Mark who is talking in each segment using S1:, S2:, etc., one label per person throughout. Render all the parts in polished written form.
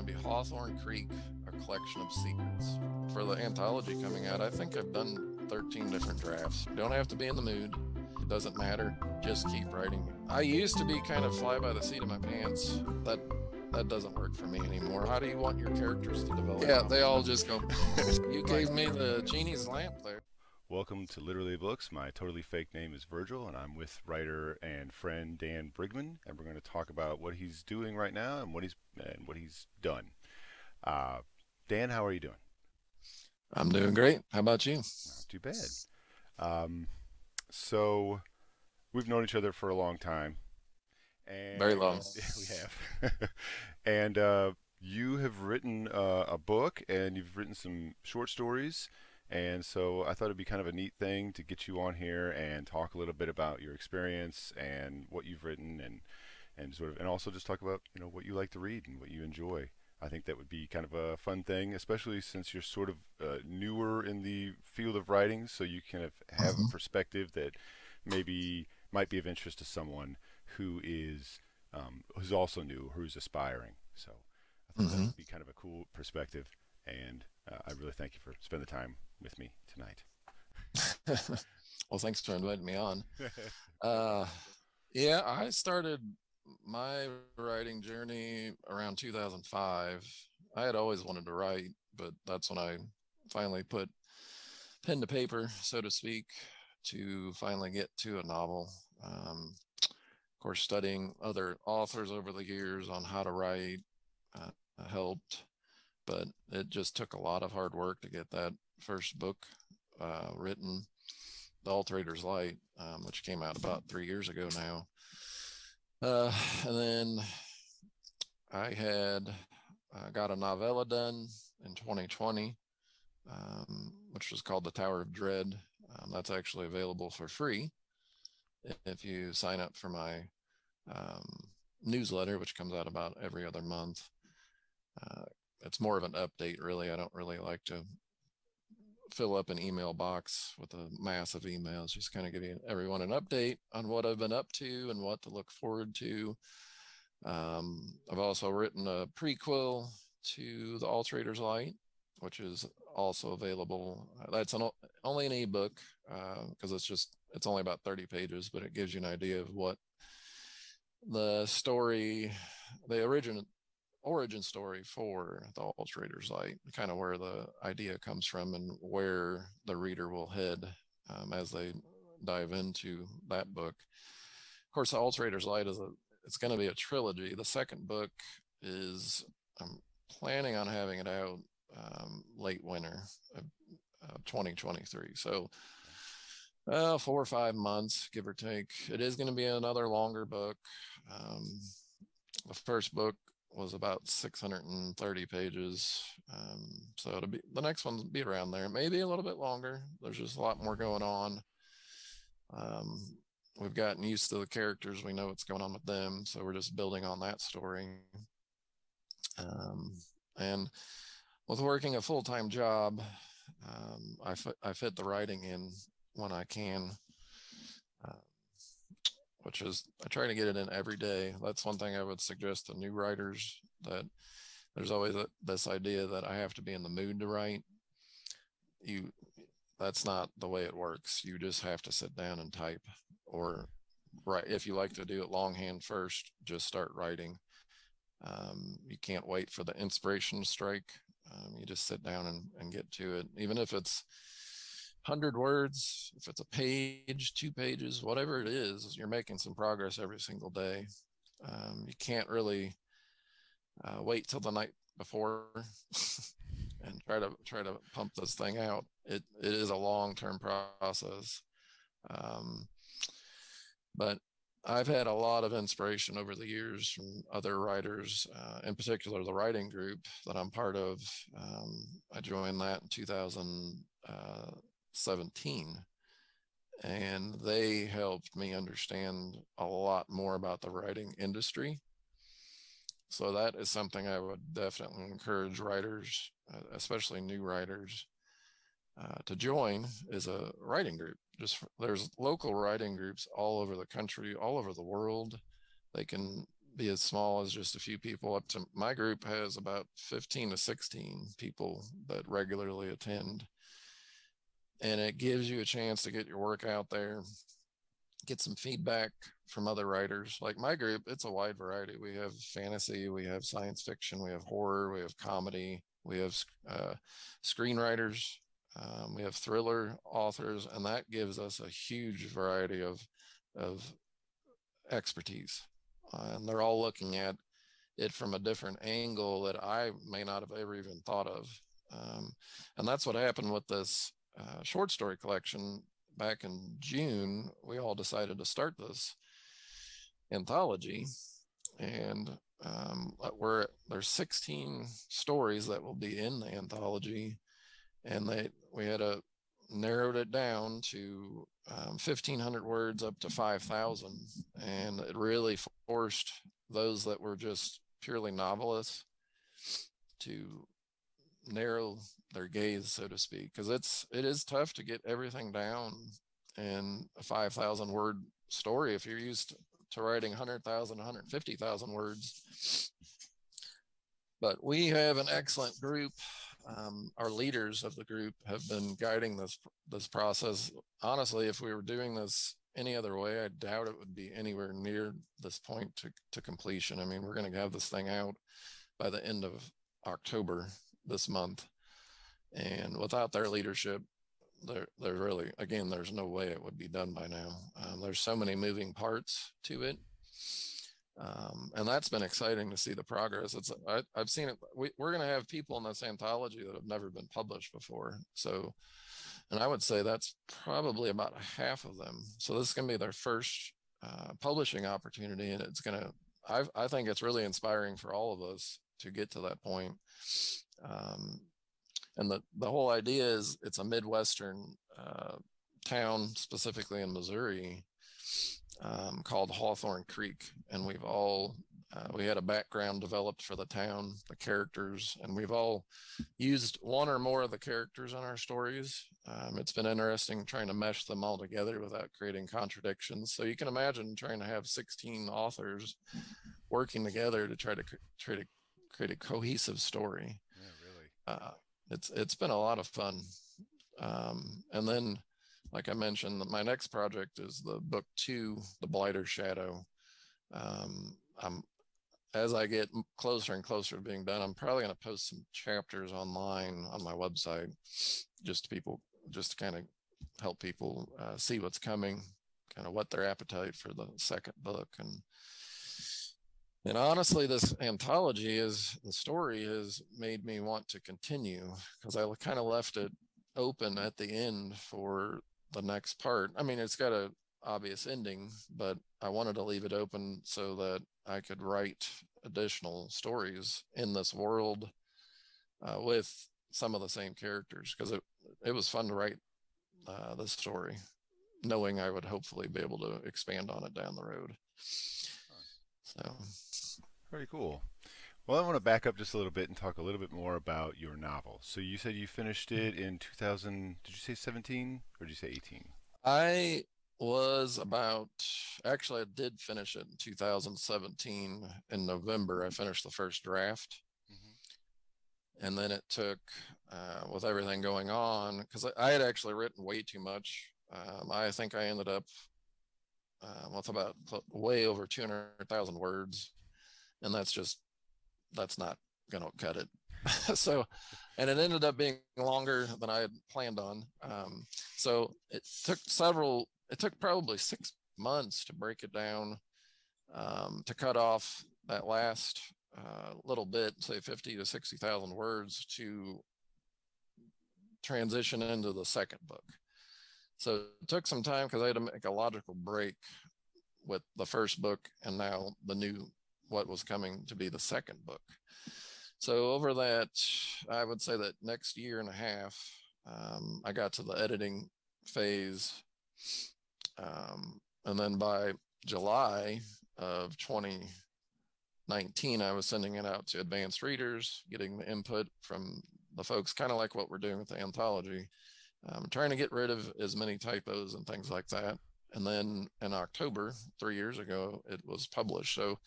S1: be Hawthorn Creek, a collection of secrets. For the anthology coming out, I think I've done 13 different drafts. You don't have to be in the mood. It doesn't matter. Just keep writing. I used to be kind of fly by the seat of my pants. That doesn't work for me anymore. How do you want your characters to develop? Yeah, they all just go, you gave me the genie's lamp there.
S2: Welcome to Literally Books. My totally fake name is Virgil, and I'm with writer and friend Dan Brigman, and we're going to talk about what he's doing right now and what he's done. Dan, how are you doing?
S1: I'm doing great. How about you?
S2: Not too bad. So we've known each other for a long time. And
S1: very long.
S2: We have. And you have written a book, and you've written some short stories. And so I thought it'd be kind of a neat thing to get you on here and talk a little bit about your experience and what you've written, and also just talk about what you like to read and what you enjoy. I think that would be kind of a fun thing, especially since you're sort of newer in the field of writing, so you kind of have a perspective that maybe might be of interest to someone who is who's also new, who's aspiring. So I think that would be kind of a cool perspective, and I really thank you for spending the time with me tonight.
S1: Well, thanks for inviting me on. Yeah, I started my writing journey around 2005. I had always wanted to write, but that's when I finally put pen to paper, so to speak, to finally get to a novel. Of course, studying other authors over the years on how to write helped, but it just took a lot of hard work to get that first book written, The Alterator's Light, which came out about 3 years ago now. And then I had got a novella done in 2020, which was called The Tower of Dread. That's actually available for free if you sign up for my newsletter, which comes out about every other month. It's more of an update, really. I don't really like to fill up an email box with a mass of emails, just kind of giving everyone an update on what I've been up to and what to look forward to. I've also written a prequel to The Alterator's Light, which is also available. That's only an ebook because it's only about 30 pages, but it gives you an idea of what the story, the origin story for The Alterator's Light, kind of where the idea comes from and where the reader will head as they dive into that book. Of course, The Alterator's Light it's going to be a trilogy. The second book is, I'm planning on having it out late winter of 2023. So 4 or 5 months, give or take. It is going to be another longer book. The first book was about 630 pages. So it'll be, the next one'll be around there, maybe a little bit longer. There's just a lot more going on. We've gotten used to the characters. We know what's going on with them. So we're just building on that story. And with working a full-time job, I fit the writing in when I can, which is I try to get it in every day. That's one thing I would suggest to new writers, that there's always this idea that I have to be in the mood to write. That's not the way it works. You just have to sit down and type, or write. If you like to do it longhand first, just start writing. You can't wait for the inspiration to strike. You just sit down and get to it. Even if it's 100 words, if it's a page, 2 pages, whatever it is, you're making some progress every single day. You can't really wait till the night before and try to pump this thing out. It is a long-term process. But I've had a lot of inspiration over the years from other writers, in particular the writing group that I'm part of. I joined that in 2017, and they helped me understand a lot more about the writing industry. So that is something I would definitely encourage writers, especially new writers, to join, is a writing group. There's local writing groups all over the country, all over the world. They can be as small as just a few people up to my group has about 15 to 16 people that regularly attend. And it gives you a chance to get your work out there, get some feedback from other writers. Like my group, it's a wide variety. We have fantasy, we have science fiction, we have horror, we have comedy, we have screenwriters, we have thriller authors, and that gives us a huge variety of expertise. And they're all looking at it from a different angle that I may not have ever even thought of. And that's what happened with this short story collection. Back in June, we all decided to start this anthology, and there's 16 stories that will be in the anthology, and we had narrowed it down to 1,500 words up to 5,000, and it really forced those that were just purely novelists to narrow their gaze, so to speak, because it is tough to get everything down in a 5,000 word story if you're used to writing 100,000, 150,000 words. But we have an excellent group. Our leaders of the group have been guiding this process. Honestly, if we were doing this any other way, I doubt it would be anywhere near this point to completion. I mean, we're going to have this thing out by the end of October this month, and without their leadership, they're really, again, there's no way it would be done by now. There's so many moving parts to it, and that's been exciting to see the progress. I've seen it. We're going to have people in this anthology that have never been published before, so, and I would say that's probably about half of them. So this is going to be their first publishing opportunity, and it's going to, I think it's really inspiring for all of us to get to that point. And the whole idea is it's a Midwestern town, specifically in Missouri, called Hawthorn Creek. And we had a background developed for the town, the characters, and we've all used one or more of the characters in our stories. It's been interesting trying to mesh them all together without creating contradictions. So you can imagine trying to have 16 authors working together to try to create a cohesive story.
S2: Yeah, really.
S1: It's been a lot of fun. And then, like I mentioned, my next project is the book 2, The Blighter's Shadow. As I get closer and closer to being done, I'm probably going to post some chapters online on my website, just to kind of help people see what's coming, kind of what their appetite for the second book. And honestly, this anthology the story has made me want to continue, because I kind of left it open at the end for the next part. I mean, it's got an obvious ending, but I wanted to leave it open so that I could write additional stories in this world with some of the same characters, because it was fun to write this story, knowing I would hopefully be able to expand on it down the road. So.
S2: Very cool. Well, I want to back up just a little bit and talk a little bit more about your novel. So you said you finished it in 2000, did you say 17 or did you say 18?
S1: I did finish it in 2017 in November. I finished the first draft. Mm-hmm. And then it took, with everything going on, because I had actually written way too much. I think I ended up with about way over 200,000 words. And that's not going to cut it. So, and it ended up being longer than I had planned on. So it took probably 6 months to break it down, to cut off that last little bit, say 50 to 60,000 words, to transition into the second book. So it took some time because I had to make a logical break with the first book and now what was coming to be the second book. So over that, I would say that next year and a half, I got to the editing phase. And then by July of 2019, I was sending it out to advanced readers, getting the input from the folks, kind of like what we're doing with the anthology, trying to get rid of as many typos and things like that. And then in October, 3 years ago, it was published. So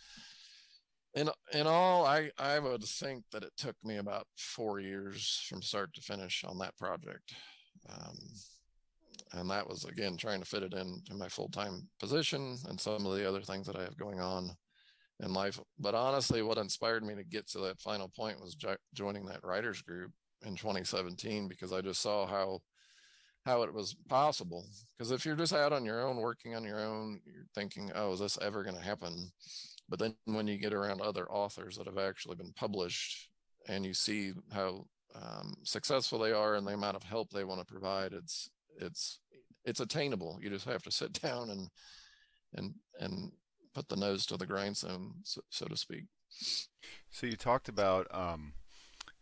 S1: In all, I would think that it took me about 4 years from start to finish on that project. Um, and that was, again, trying to fit it into my full-time position and some of the other things that I have going on in life. But honestly, what inspired me to get to that final point was joining that writers group in 2017, because I just saw how it was possible. Because if you're just out on your own, working on your own, you're thinking, oh, is this ever going to happen? But then when you get around other authors that have actually been published and you see how successful they are and the amount of help they want to provide, it's it's attainable. You just have to sit down and put the nose to the grindstone, so to speak.
S2: So you talked about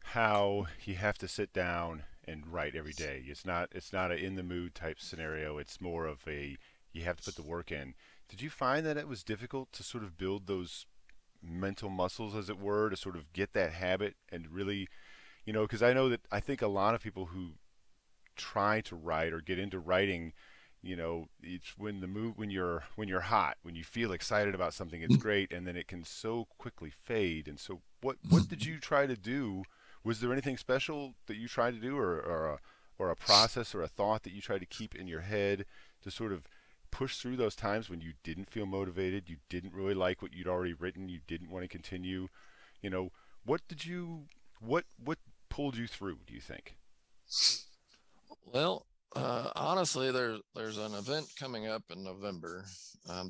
S2: how you have to sit down and write every day. It's not a in the mood type scenario. It's more of a you have to put the work in. Did you find that it was difficult to sort of build those mental muscles, as it were, to sort of get that habit and really, because I know that I think a lot of people who try to write or get into writing, it's when the mood when you're hot, when you feel excited about something, it's great, and then it can so quickly fade. And so, what did you try to do? Was there anything special that you tried to do, or a process or a thought that you tried to keep in your head to sort of push through those times when you didn't feel motivated, you didn't really like what you'd already written, you didn't want to continue? You know, what did you what pulled you through, do you think?
S1: Well, honestly, there's an event coming up in November.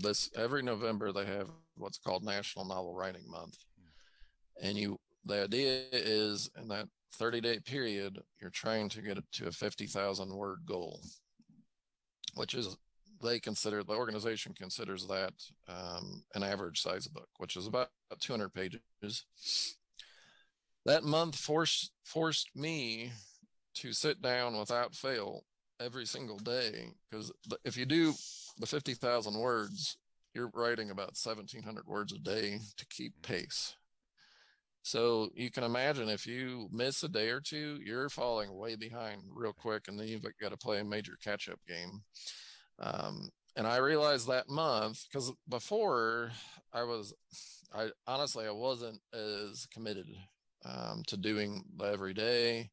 S1: This every November they have what's called National Novel Writing Month, and the idea is in that 30-day period you're trying to get it to a 50,000 word goal, which is the organization considers that an average size book, which is about 200 pages. That month forced me to sit down without fail every single day, because if you do the 50,000 words, you're writing about 1,700 words a day to keep pace. So you can imagine if you miss a day or two, you're falling way behind real quick, and then you've got to play a major catch-up game. And I realized that month, because before I honestly, I wasn't as committed to doing the every day.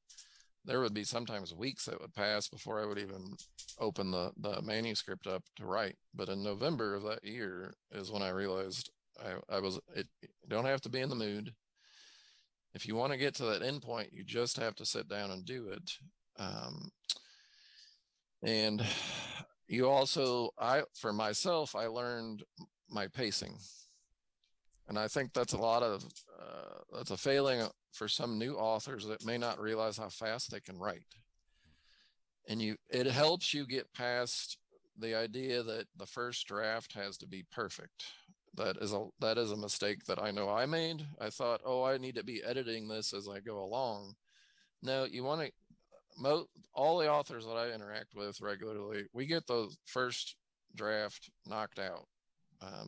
S1: There would be sometimes weeks that would pass before I would even open the manuscript up to write. But in November of that year is when I realized you don't have to be in the mood. If you want to get to that end point, you just have to sit down and do it. And you also, for myself, I learned my pacing. And I think that's that's a failing for some new authors that may not realize how fast they can write. And it helps you get past the idea that the first draft has to be perfect. That is a mistake that I know I made. I thought, oh, I need to be editing this as I go along. No, you want to, all the authors that I interact with regularly, we get the first draft knocked out.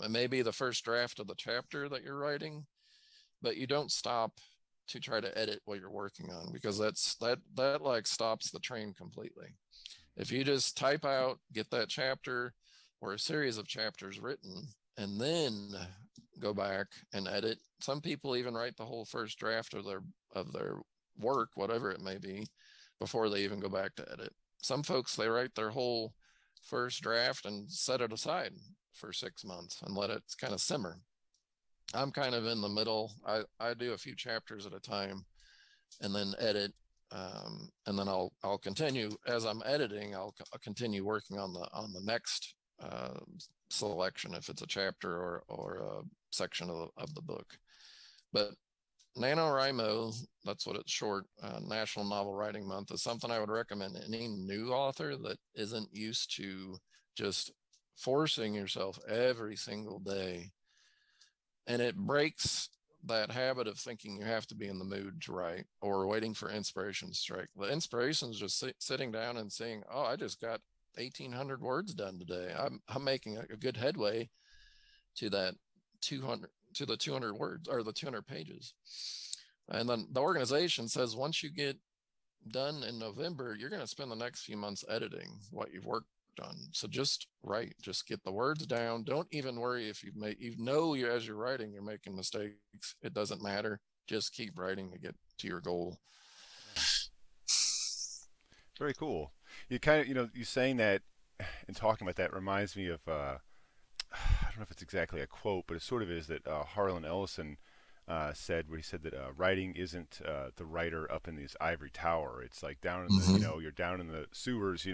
S1: It may be the first draft of the chapter that you're writing, but you don't stop to try to edit what you're working on, because that like stops the train completely. If you just type out, get that chapter or a series of chapters written, and then go back and edit. Some people even write the whole first draft of their work, whatever it may be, before they even go back to edit. Some folks, they write their whole first draft and set it aside for 6 months and let it kind of simmer. I'm kind of in the middle. I do a few chapters at a time and then edit. And then I'll continue as I'm editing. I'll continue working on the next selection, if it's a chapter or a section of the book. But NaNoWriMo, that's what it's short, National Novel Writing Month, is something I would recommend any new author that isn't used to just forcing yourself every single day. And it breaks that habit of thinking you have to be in the mood to write or waiting for inspiration to strike. The inspiration is just sitting down and saying, oh, I just got 1,800 words done today. I'm making a good headway to that 200 to the 200 words or the 200 pages. And then the organization says once you get done in November, you're going to spend the next few months editing what you've worked worked on. So just write, just get the words down. Don't even worry if as you're writing, you're making mistakes. It doesn't matter. Just keep writing to get to your goal.
S2: Very cool. You kind of, you saying that and talking about that reminds me of, I don't know if it's exactly a quote, but it sort of is that Harlan Ellison said, where he said that writing isn't the writer up in this ivory tower. It's like down in the, you're down in the sewers,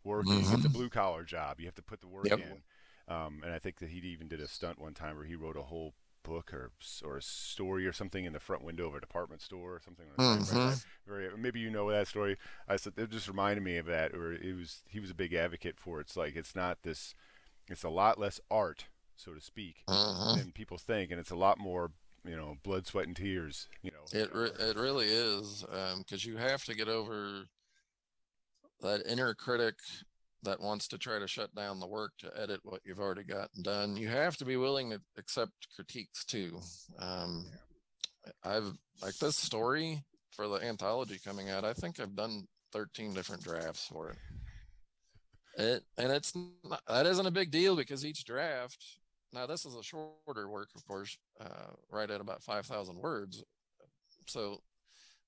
S2: working. It's a blue collar job. You have to put the work in. And I think that he even did a stunt one time where he wrote a whole book or a story or something in the front window of a department store or something. Maybe you know that story. I said it just reminded me of that. Or he was a big advocate for it. It's like it's not this. It's a lot less art, so to speak, than people think, and it's a lot more, blood, sweat, and tears.
S1: It really is, because you have to get over that inner critic that wants to try to shut down the work to edit what you've already gotten done. You have to be willing to accept critiques too. I've like this story for the anthology coming out. I think I've done 13 different drafts for it. That isn't a big deal because each draft, now this is a shorter work, of course, right at about 5,000 words. So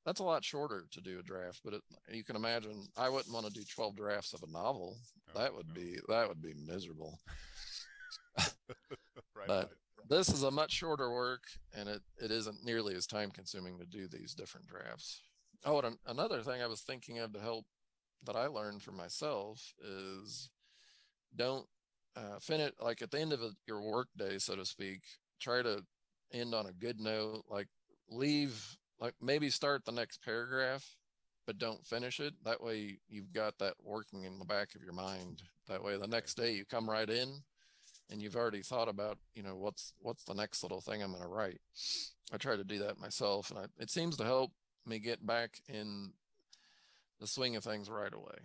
S1: that's a lot shorter to do a draft, but you can imagine I wouldn't want to do 12 drafts of a novel. That would be miserable. But this is a much shorter work, and it isn't nearly as time consuming to do these different drafts. Oh, and another thing I was thinking of to help that I learned for myself is don't finish like at the end of your work day, so to speak. Try to end on a good note. Like maybe start the next paragraph, but don't finish it. That way you've got that working in the back of your mind. That way the next day you come right in and you've already thought about, what's the next little thing I'm going to write. I try to do that myself, and it seems to help me get back in the swing of things right away.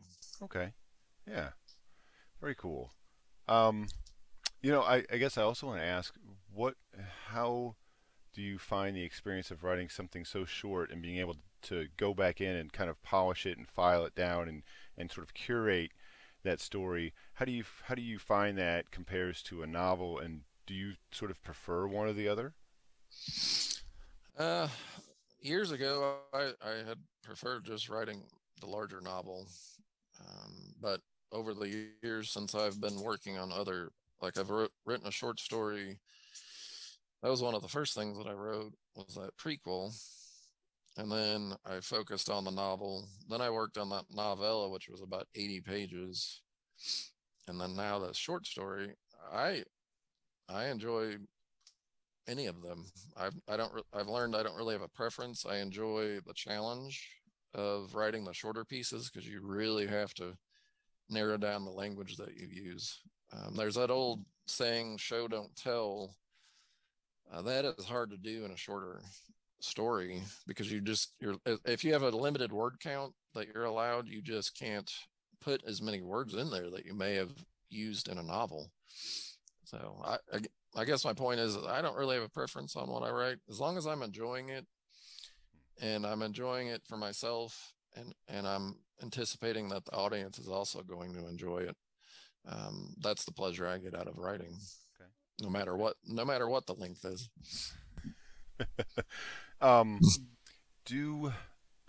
S2: Okay. Yeah. Very cool. I guess I also want to ask, how do you find the experience of writing something so short and being able to go back in and kind of polish it and file it down and sort of curate that story? How do you find that compares to a novel, and do you sort of prefer one or the other?
S1: Years ago, I had preferred just writing the larger novel, but over the years since I've been working on I've written a short story. That was one of the first things that I wrote, was that prequel. And then I focused on the novel. Then I worked on that novella, which was about 80 pages. And then now the short story, I enjoy any of them. I've learned I don't really have a preference. I enjoy the challenge of writing the shorter pieces because you really have to narrow down the language that you use. There's that old saying, show don't tell. That is hard to do in a shorter story because if you have a limited word count that you're allowed, you just can't put as many words in there that you may have used in a novel. So I guess my point is I don't really have a preference on what I write, as long as I'm enjoying it and I'm enjoying it for myself, and I'm anticipating that the audience is also going to enjoy it. That's the pleasure I get out of writing. Okay. No matter what the length is.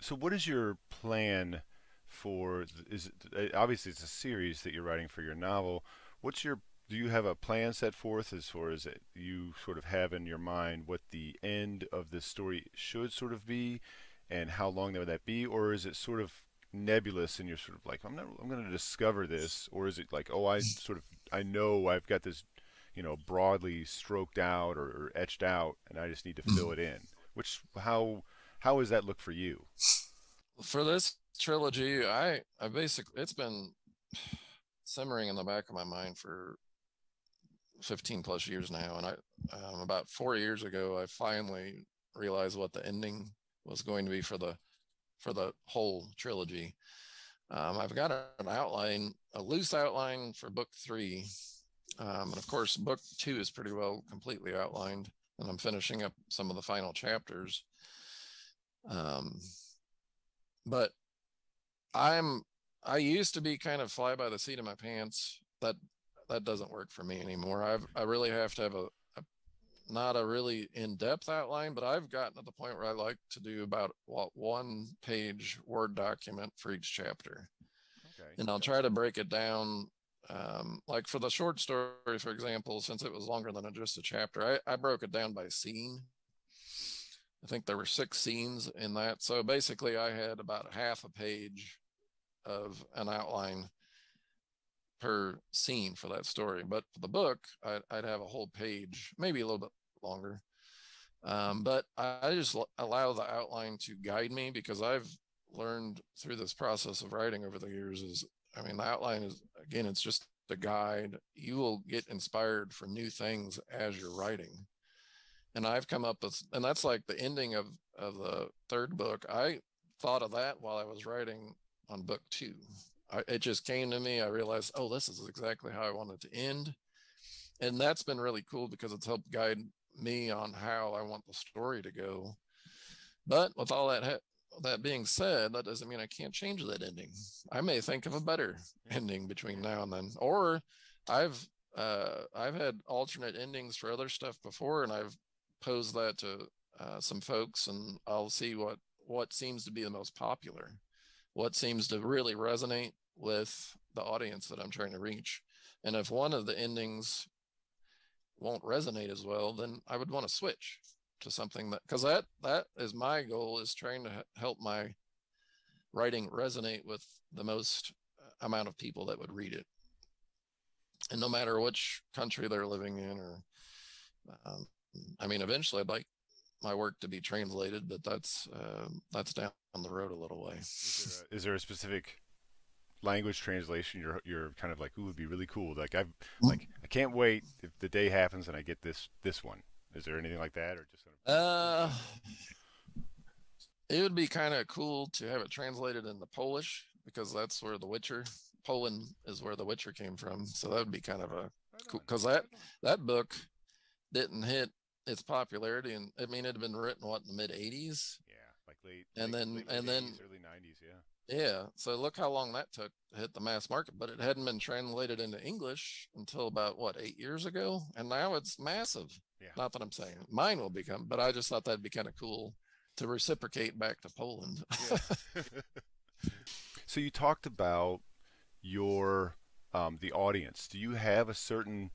S2: So what is your plan for, obviously it's a series that you're writing for your novel. Do you have a plan set forth as far as you sort of have in your mind what the end of this story should sort of be, and how long would that be? Or is it sort of nebulous and you're sort of like, I'm going to discover this? Or is it like, I know I've got this, broadly stroked out or etched out, and I just need to fill it in? How does that look for you?
S1: For this trilogy, it's been simmering in the back of my mind for 15 plus years now, and about 4 years ago I finally realized what the ending was going to be for the whole trilogy. I've got a loose outline for book 3, and of course book 2 is pretty well completely outlined, and I'm finishing up some of the final chapters. But I'm I used to be kind of fly by the seat of my pants. That doesn't work for me anymore. I really have to have a not a really in-depth outline, but I've gotten to the point where I like to do about what 1 page Word document for each chapter.
S2: Okay.
S1: And I'll try to break it down. Like for the short story, for example, since it was longer than just a chapter, I broke it down by scene. I think there were 6 scenes in that. So basically, I had about half a page of an outline per scene for that story. But for the book, I'd have a whole page, maybe a little bit longer. But I just allow the outline to guide me, because I've learned through this process of writing over the years is, I mean, the outline is, again, it's just a guide. You will get inspired for new things as you're writing. And I've come up with, and that's like the ending of the 3rd book. I thought of that while I was writing on book 2. It just came to me. I realized, oh, this is exactly how I wanted to end. And that's been really cool, because it's helped guide me on how I want the story to go. But with all that being said, that doesn't mean I can't change that ending. I may think of a better ending between now and then. Or I've had alternate endings for other stuff before, and I've posed that to some folks, and I'll see what seems to be the most popular, what seems to really resonate with the audience that I'm trying to reach. And if one of the endings won't resonate as well, then I would want to switch to something that, because that is my goal, is trying to help my writing resonate with the most amount of people that would read it. And no matter which country they're living in, or I mean, eventually I'd like my work to be translated, but that's down the road a little way.
S2: Is there a specific language translation you're kind of like, ooh, would be really cool? Like I can't wait if the day happens and I get this one. Is there anything like that, or just
S1: it would be kind of cool to have it translated into Polish, because that's where Poland is where The Witcher came from. So that would be kind of a cool, because that book didn't hit its popularity, and I mean, it had been written in the mid '80s.
S2: Yeah, like late
S1: and then
S2: 80s, early '90s.
S1: Yeah, so look how long that took to hit the mass market, but it hadn't been translated into English until about 8 years ago, and now it's massive.
S2: Yeah.
S1: Not that I'm saying mine will become, but I just thought that'd be kind of cool to reciprocate back to Poland.
S2: Yeah. So you talked about your the audience. Do you have a certain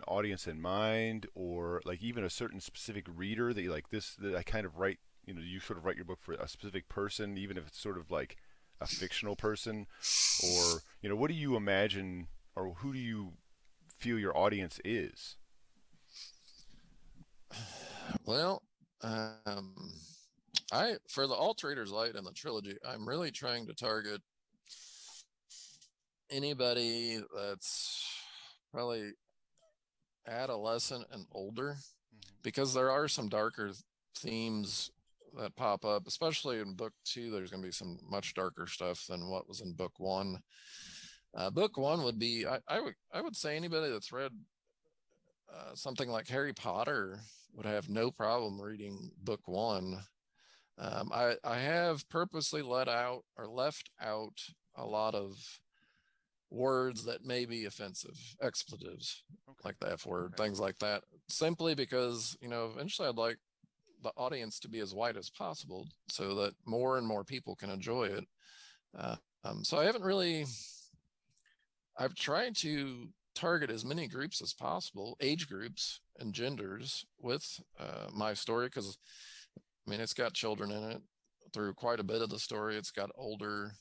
S2: audience in mind, or like even a certain specific reader that you like, this that I kind of write, you sort of write your book for a specific person, even if it's sort of like a fictional person, or what do you imagine, or who do you feel your audience is?
S1: Well, for the Alterator's Light and the trilogy, I'm really trying to target anybody that's probably adolescent and older, because there are some darker themes that pop up, especially in book 2. There's going to be some much darker stuff than what was in book 1. Book 1 would be, I would say anybody that's read something like Harry Potter would have no problem reading book 1. I have purposely left out a lot of words that may be offensive, expletives, like the F word, things like that, simply because, eventually I'd like the audience to be as wide as possible so that more and more people can enjoy it. So I've tried to target as many groups as possible, age groups and genders, with my story, because I mean, it's got children in it through quite a bit of the story. It's got older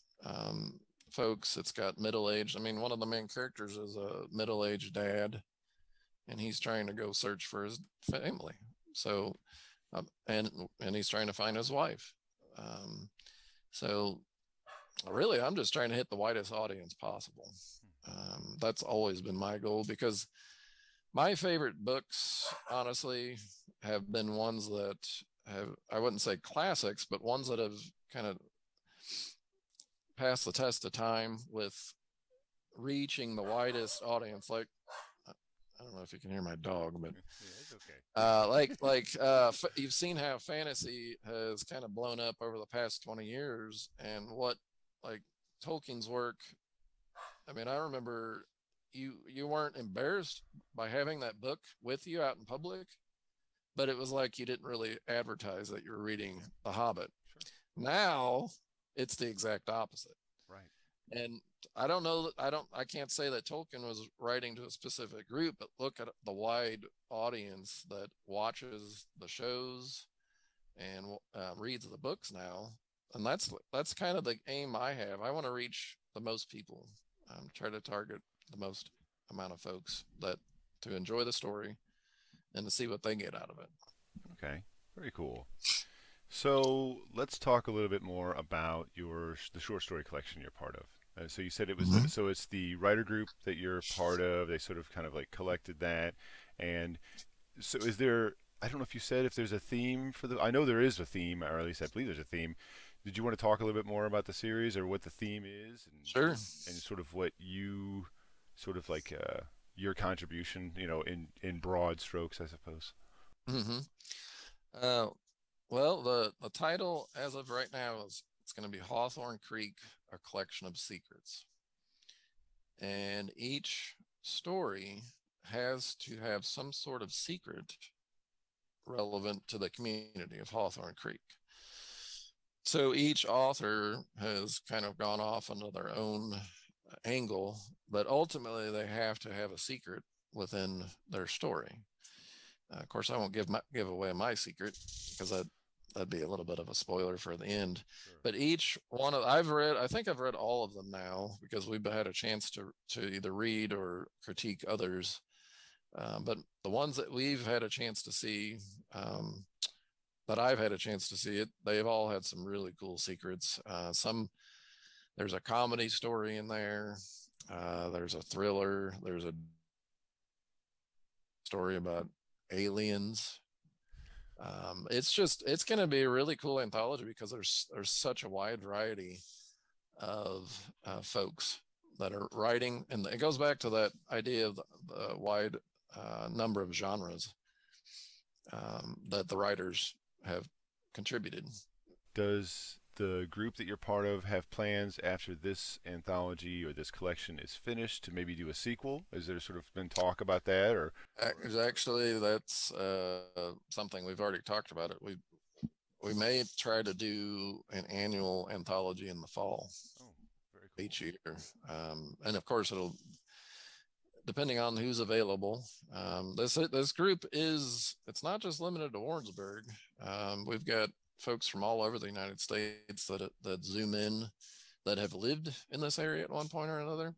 S1: folks. It's got middle-aged. I mean, one of the main characters is a middle-aged dad, and he's trying to go search for his family. So, and he's trying to find his wife. So really, I'm just trying to hit the widest audience possible. That's always been my goal, because my favorite books, honestly, have been ones that I wouldn't say classics, but ones that have kind of passed the test of time with reaching the widest audience. Like, I don't know if you can hear my dog, but
S2: yeah, it's
S1: okay. You've seen how fantasy has kind of blown up over the past 20 years, and what like Tolkien's work, I mean, I remember you weren't embarrassed by having that book with you out in public, but it was like you didn't really advertise that you were reading The Hobbit.
S2: Sure.
S1: Now it's the exact opposite.
S2: Right.
S1: And I can't say that Tolkien was writing to a specific group, but look at the wide audience that watches the shows and reads the books now. And that's kind of the aim I have. I want to reach the most people, try to target the most amount of folks that to enjoy the story and to see what they get out of it.
S2: Okay. Very cool. So let's talk a little bit more about the short story collection you're part of. So you said it was so it's the writer group that you're part of. They sort of kind of like collected that, and so is there? I don't know if you said if there's a theme for the. I know there is a theme, or at least I believe there's a theme. Did you want to talk a little bit more about the series or what the theme is,
S1: Sure.
S2: and sort of what you sort of like your contribution, in broad strokes, I suppose.
S1: Mm-hmm. Uh, well, the title as of right now is it's going to be Hawthorn Creek, a collection of secrets. And each story has to have some sort of secret relevant to the community of Hawthorn Creek. So each author has kind of gone off into their own angle, but ultimately they have to have a secret within their story. Of course, I won't give away my secret because that'd be a little bit of a spoiler for the end.
S2: Sure.
S1: But each one of I think I've read all of them now because we've had a chance to either read or critique others. But the ones that we've had a chance to see, that I've had a chance to see it, they've all had some really cool secrets. There's a comedy story in there. There's a thriller. There's a story about aliens. It's going to be a really cool anthology because there's such a wide variety of folks that are writing, and it goes back to that idea of the wide number of genres that the writers have contributed.
S2: Does the group that you're part of have plans after this anthology or this collection is finished to maybe do a sequel? Is there sort of been talk about that, or?
S1: Actually, that's something we've already talked about. It we may try to do an annual anthology in the fall.
S2: Oh, very cool.
S1: Each year, and of course it'll depending on who's available. This group it's not just limited to Warrensburg. We've got folks from all over the United States that zoom in, that have lived in this area at one point or another.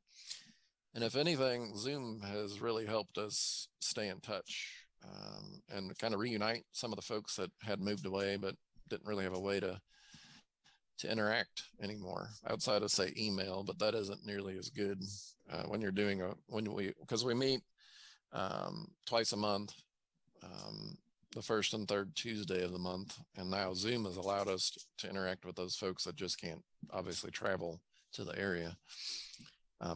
S1: And if anything, Zoom has really helped us stay in touch and kind of reunite some of the folks that had moved away but didn't really have a way to interact anymore outside of, say, email. But that isn't nearly as good when you're doing because we meet twice a month, the first and third Tuesday of the month, and now Zoom has allowed us to interact with those folks that just can't obviously travel to the area.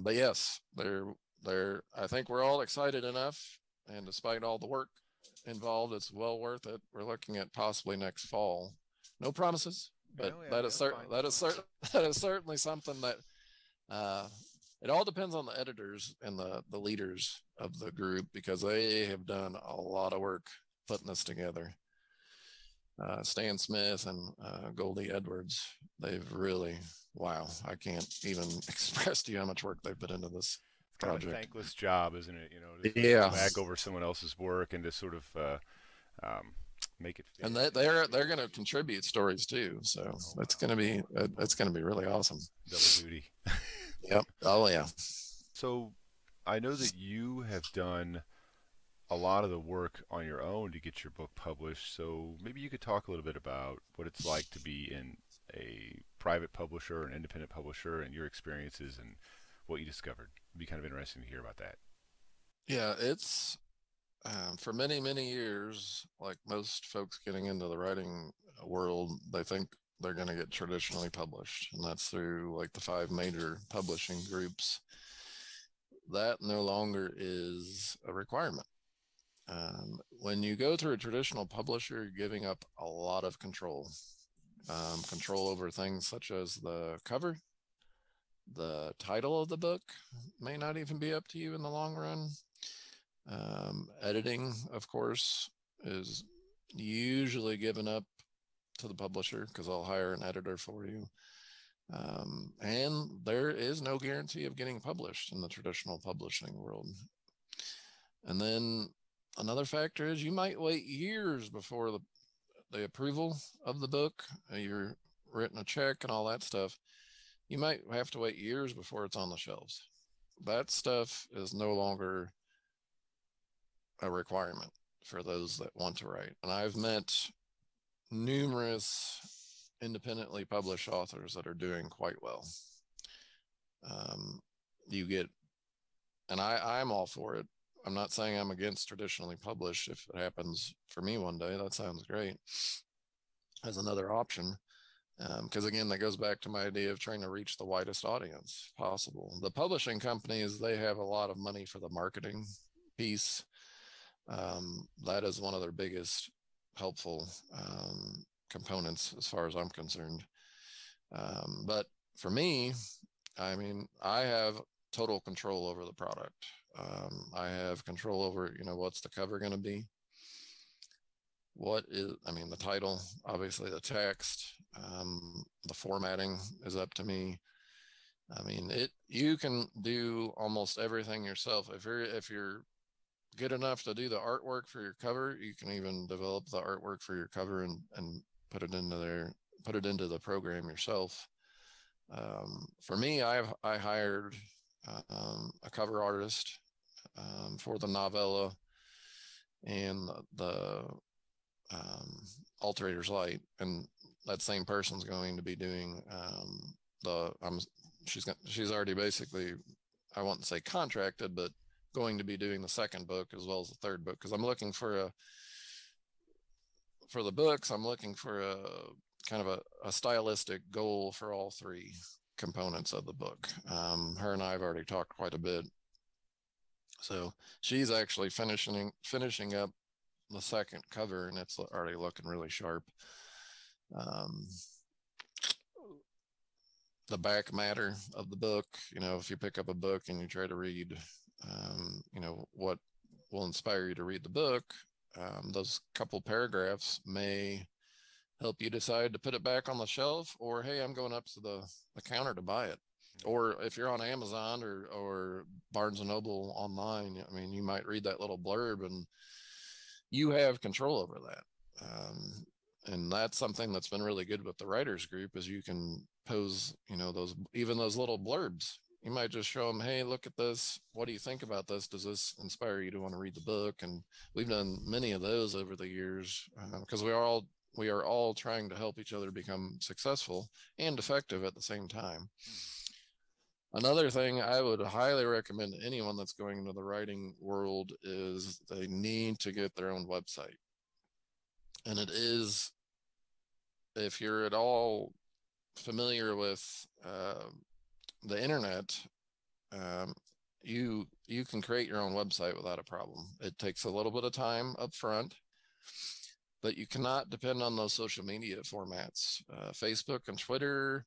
S1: But yes, I think we're all excited enough, and despite all the work involved, it's well worth it. We're looking at possibly next fall. No promises, but that is certainly something that it all depends on the editors and the leaders of the group, because they have done a lot of work putting this together. Stan Smith and Goldie Edwards, they've really, wow, I can't even express to you how much work they've put into this project.
S2: Kind of a thankless job, isn't it?
S1: To
S2: whack over someone else's work and to sort of make it fit.
S1: And they're going to contribute stories too, so it's going to be really awesome.
S2: Double duty.
S1: Yep. Oh yeah.
S2: So I know that you have done a lot of the work on your own to get your book published. So maybe you could talk a little bit about what it's like to be in a private publisher, an independent publisher, and your experiences and what you discovered. It'd be kind of interesting to hear about that.
S1: Yeah, it's for many, many years, like most folks getting into the writing world, they think they're going to get traditionally published, and that's through like the 5 major publishing groups. That no longer is a requirement. When you go through a traditional publisher, you're giving up a lot of control over things such as the cover, The title of the book may not even be up to you in the long run. Editing, of course, is usually given up to the publisher because I'll hire an editor for you. And there is no guarantee of getting published in the traditional publishing world. And then another factor is you might wait years before the approval of the book. You're written a check and all that stuff. You might have to wait years before it's on the shelves. That stuff is no longer a requirement for those that want to write. And I've met numerous independently published authors that are doing quite well. You get, and I'm all for it. I'm not saying I'm against traditionally published. If it happens for me one day, that sounds great as another option. Because again, that goes back to my idea of trying to reach the widest audience possible. The publishing companies, they have a lot of money for the marketing piece. That is one of their biggest helpful components as far as I'm concerned. But for me, I mean, I have total control over the product. I have control over, what's the cover going to be? The title, obviously the text, the formatting is up to me. I mean, you can do almost everything yourself. If you're good enough to do the artwork for your cover, you can even develop the artwork for your cover and put it into the program yourself. For me, I hired a cover artist for the novella and the Alterator's Light, and that same person's going to be doing she's already basically, I won't say contracted, but going to be doing the second book as well as the third book, because I'm looking for the books, I'm looking for a kind of a stylistic goal for all three components of the book. Her and I have already talked quite a bit. So she's actually finishing up the second cover, and it's already looking really sharp. The back matter of the book, if you pick up a book and you try to read, what will inspire you to read the book, those couple paragraphs may help you decide to put it back on the shelf, or, hey, I'm going up to the counter to buy it. Or if you're on Amazon or Barnes & Noble online, I mean, you might read that little blurb and you have control over that. And that's something that's been really good with the writers group, is you can pose, those little blurbs. You might just show them, hey, look at this. What do you think about this? Does this inspire you to want to read the book? And we've done many of those over the years, because we are all trying to help each other become successful and effective at the same time. Another thing I would highly recommend to anyone that's going into the writing world is they need to get their own website. And it is, if you're at all familiar with the internet, you can create your own website without a problem. It takes a little bit of time up front, but you cannot depend on those social media formats. Facebook and Twitter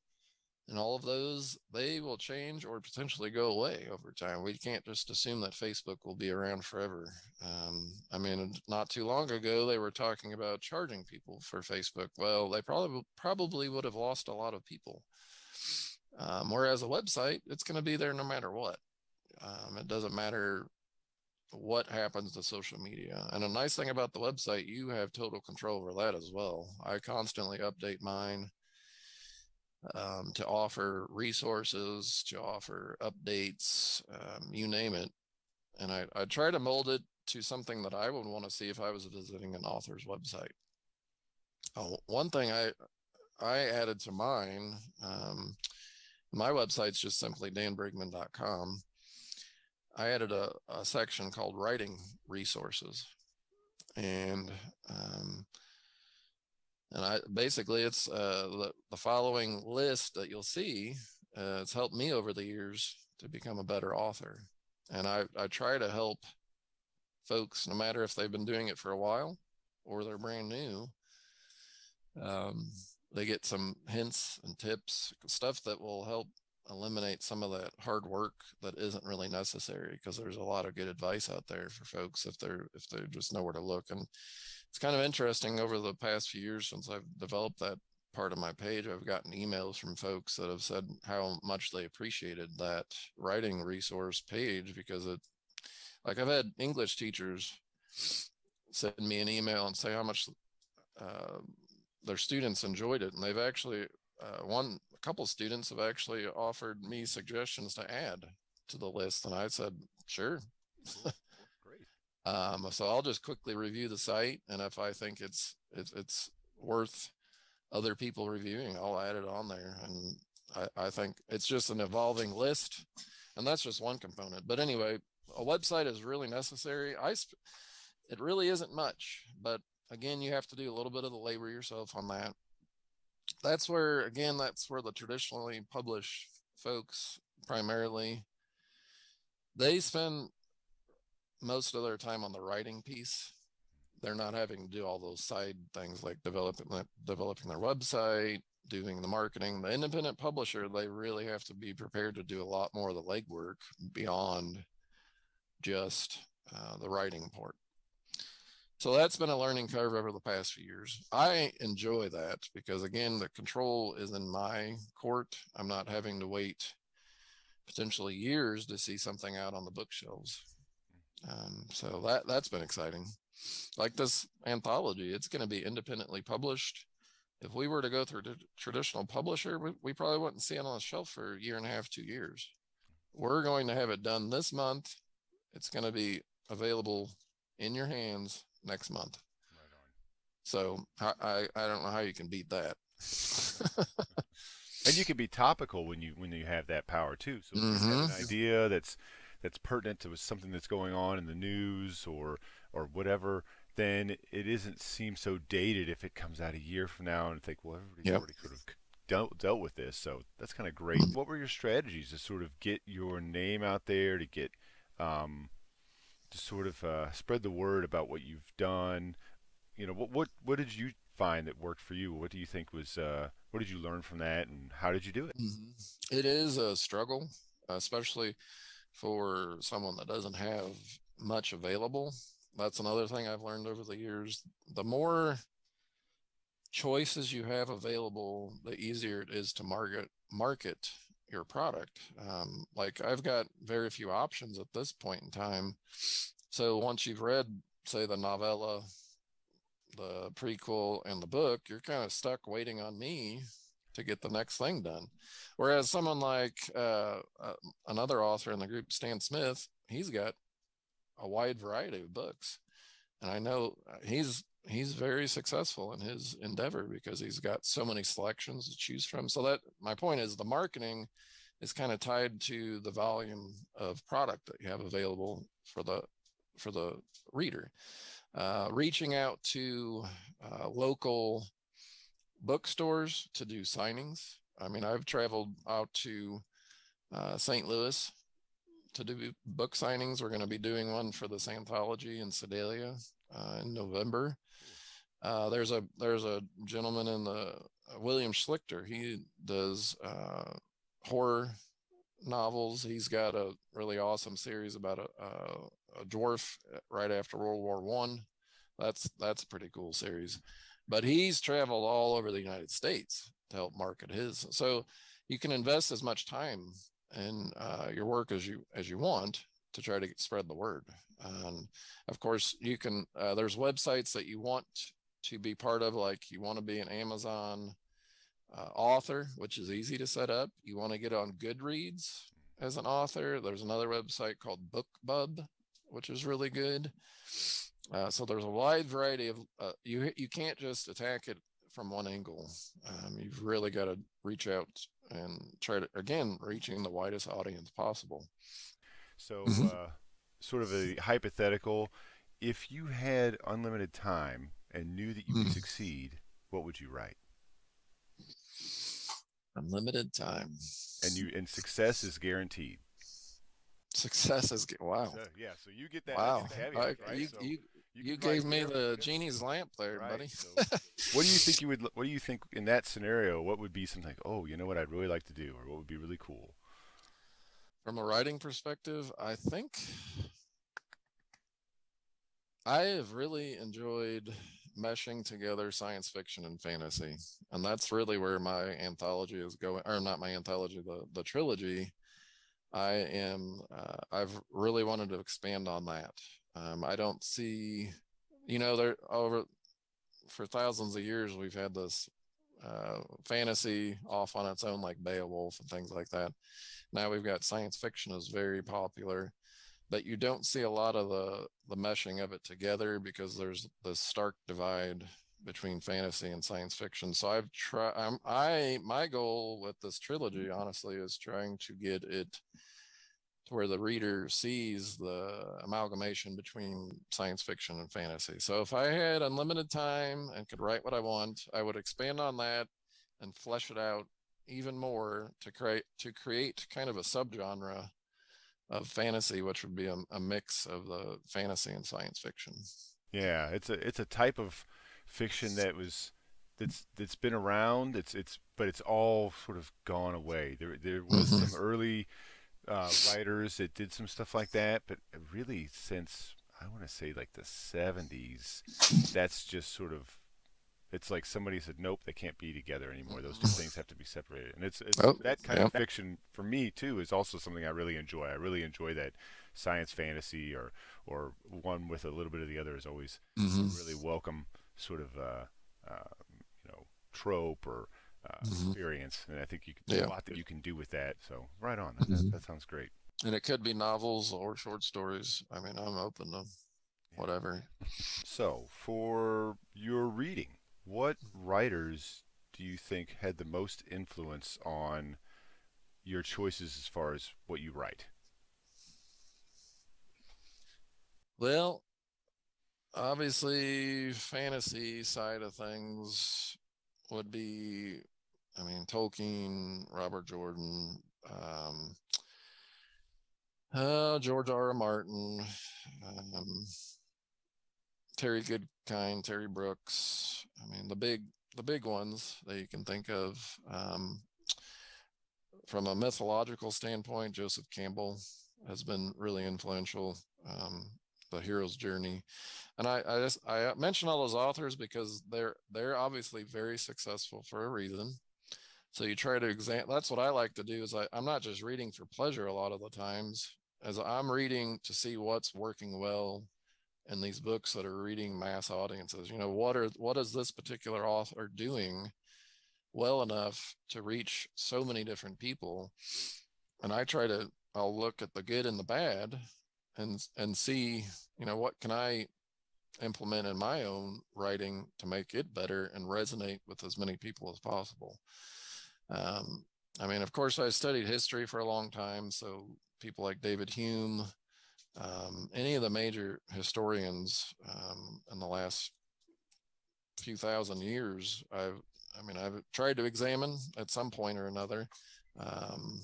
S1: and all of those, they will change or potentially go away over time. We can't just assume that Facebook will be around forever. Not too long ago, they were talking about charging people for Facebook. Well, they probably would have lost a lot of people. Whereas a website, it's going to be there no matter what. It doesn't matter what happens to social media. And a nice thing about the website, you have total control over that as well. I constantly update mine to offer resources, to offer updates, you name it. And I try to mold it to something that I would want to see if I was visiting an author's website. One thing I added to mine, my website's just simply danbrigman.com. I added a section called writing resources. And it's the following list that you'll see. It's helped me over the years to become a better author. And I try to help folks, no matter if they've been doing it for a while or they're brand new. They get some hints and tips, stuff that will help eliminate some of that hard work that isn't really necessary, because there's a lot of good advice out there for folks if they just know where to look. And it's kind of interesting, over the past few years since I've developed that part of my page, I've gotten emails from folks that have said how much they appreciated that writing resource page, because it, like, I've had English teachers send me an email and say how much uh, their students enjoyed it, and they've actually a couple students have actually offered me suggestions to add to the list, and I said sure.
S2: Cool. Great.
S1: So I'll just quickly review the site, and if I think it's worth other people reviewing, I'll add it on there. And I think it's just an evolving list, and that's just one component. But anyway, a website is really necessary. It really isn't much, but again, you have to do a little bit of the labor yourself on that. That's where the traditionally published folks primarily, they spend most of their time on the writing piece. They're not having to do all those side things like developing their website, doing the marketing. The independent publisher, they really have to be prepared to do a lot more of the legwork beyond just the writing part. So that's been a learning curve over the past few years. I enjoy that because, again, the control is in my court. I'm not having to wait potentially years to see something out on the bookshelves. So that's been exciting. Like this anthology, it's going to be independently published. If we were to go through a traditional publisher, we probably wouldn't see it on the shelf for a year and a half, 2 years. We're going to have it done this month. It's going to be available in your hands next month.
S2: Right on.
S1: So I don't know how you can beat that.
S2: And you can be topical when you have that power too. So if you have an idea that's pertinent to something that's going on in the news or whatever, then it isn't seem so dated if it comes out a year from now and think, well, everybody's already sort of dealt with this. So that's kind of great. What were your strategies to sort of get your name out there, to get to sort of spread the word about what you've done? You know, what did you find that worked for you? What do you think was what did you learn from that, and how did you do it?
S1: It is a struggle, especially for someone that doesn't have much available. That's another thing I've learned over the years. The more choices you have available, the easier it is to market your product. Like, I've got very few options at this point in time. So once you've read, say, the novella, the prequel, and the book, you're kind of stuck waiting on me to get the next thing done. Whereas someone like another author in the group, Stan Smith, he's got a wide variety of books, and I know he's very successful in his endeavor because he's got so many selections to choose from. So that, my point is, the marketing is kind of tied to the volume of product that you have available for the reader. Reaching out to local bookstores to do signings. I mean, I've traveled out to St. Louis to do book signings. We're going to be doing one for this anthology in Sedalia in November. There's a gentleman in the William Schlichter. He does horror novels. He's got a really awesome series about a dwarf right after World War I. That's a pretty cool series. But he's traveled all over the United States to help market his. So you can invest as much time in your work as you want to try to spread the word. And of course, you can. There's websites that you want to be part of, like you want to be an Amazon author, which is easy to set up. You want to get on Goodreads as an author. There's another website called BookBub, which is really good. So there's a wide variety of you can't just attack it from one angle. You've really got to reach out and try to, again, reaching the widest audience possible.
S2: So sort of a hypothetical, if you had unlimited time and knew that you could succeed, what would you write?
S1: Unlimited time.
S2: And success is guaranteed.
S1: Success is wow.
S2: So yeah, so you get that. I
S1: Wow.
S2: get the caveat, right?
S1: You
S2: So
S1: you
S2: you
S1: you
S2: could write
S1: gave me the
S2: there,
S1: genie's lamp there,
S2: right?
S1: buddy.
S2: So what do you think you would? What do you think in that scenario? What would be something like, oh, you know what I'd really like to do, or what would be really cool?
S1: From a writing perspective, I think I have really enjoyed meshing together science fiction and fantasy. And that's really where my anthology is going, or not my anthology, the trilogy. I've really wanted to expand on that. I don't see, there over for thousands of years, we've had this fantasy off on its own, like Beowulf and things like that. Now we've got science fiction is very popular, but you don't see a lot of the meshing of it together because there's this stark divide between fantasy and science fiction. So I've tried. My goal with this trilogy, honestly, is trying to get it to where the reader sees the amalgamation between science fiction and fantasy. So if I had unlimited time and could write what I want, I would expand on that and flesh it out even more to create kind of a subgenre of fantasy, which would be a mix of the fantasy and science fiction.
S2: Yeah, it's a type of fiction that's been around. It's but it's all sort of gone away. There was some
S1: Mm-hmm.
S2: early writers that did some stuff like that, but really since I want to say like the 70s, that's just sort of it's like somebody said, nope, they can't be together anymore. Those two things have to be separated. And it's
S1: Oh,
S2: that kind
S1: yeah.
S2: of fiction for me too is also something I really enjoy. I really enjoy that science fantasy or one with a little bit of the other is always a
S1: Mm-hmm.
S2: really welcome sort of uh, trope or
S1: Mm-hmm.
S2: experience. And I think there's a
S1: Yeah.
S2: lot that you can do with that. So right on.
S1: Mm-hmm.
S2: That sounds great.
S1: And it could be novels or short stories. I mean, I'm open to
S2: Yeah.
S1: whatever.
S2: So, for your reading, what writers do you think had the most influence on your choices as far as what you write?
S1: Well, obviously, fantasy side of things would be, I mean, Tolkien, Robert Jordan, George R. R. Martin, um, Terry Goodkind, Terry Brooks. I mean, the big ones that you can think of. From a mythological standpoint, Joseph Campbell has been really influential. The hero's journey, and I mention all those authors because they're obviously very successful for a reason. So you try to examine. That's what I like to do. Is I'm not just reading for pleasure a lot of the times, as I'm reading to see what's working well in these books that are reading mass audiences. What is this particular author doing well enough to reach so many different people? And I'll look at the good and the bad and see, what can I implement in my own writing to make it better and resonate with as many people as possible. Um, I mean, of course, I studied history for a long time, so people like David Hume, any of the major historians in the last few thousand years, I've tried to examine at some point or another. Um,